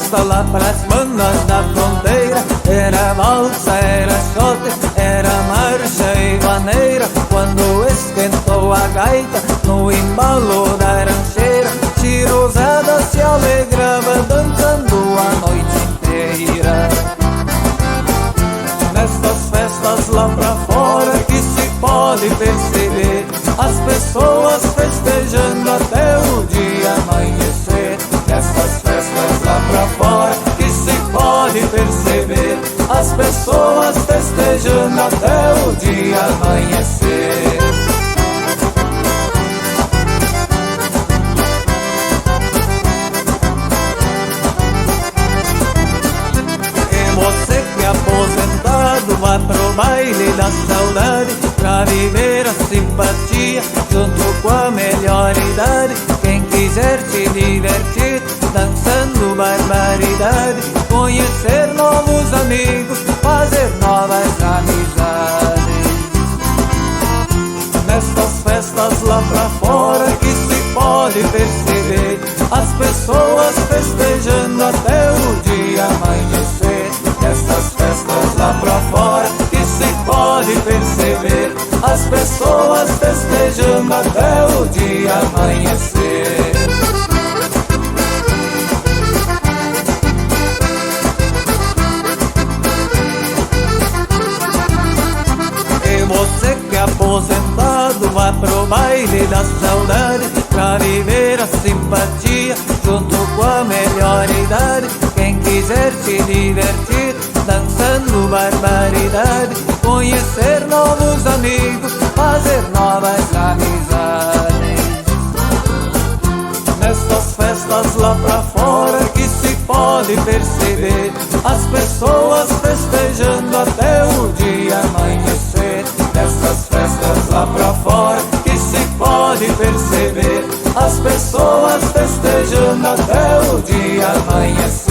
festa lá pras manas da fronteira. Era valsa, era shot, era marcha e vaneira. Quando esquentou a gaita no embalo da rancheira, Chiruzada se alegrava dançando a noite inteira. Nestas festas lá pra fora que se pode perceber as pessoas festejando até o dia amanhecer. Nestas festas lá pra fora que se pode perceber as pessoas festejando até o dia amanhecer. Você que é aposentado, vá pro baile da saudade, pra viver a simpatia junto com a melhor idade. Quem quiser se divertir dançando barbaridade, conhecer novos amigos, fazer novas amizades. Nestas festas lá pra fora que se pode perceber as pessoas festejando até o dia amanhecer. Nessas festas lá pra fora que se pode perceber as pessoas festejando até o dia amanhecer. E você que é aposentado, vá pro baile da saudade, pra viver a simpatia junto com a melhor idade. Quem quiser se divertir dançando barbaridade, conhecer novos amigos, fazer novas amizades. Nestas festas lá pra fora que se pode perceber as pessoas festejando até o dia amanhecer. Nestas festas lá pra fora que se pode perceber as pessoas festejando até o dia amanhecer.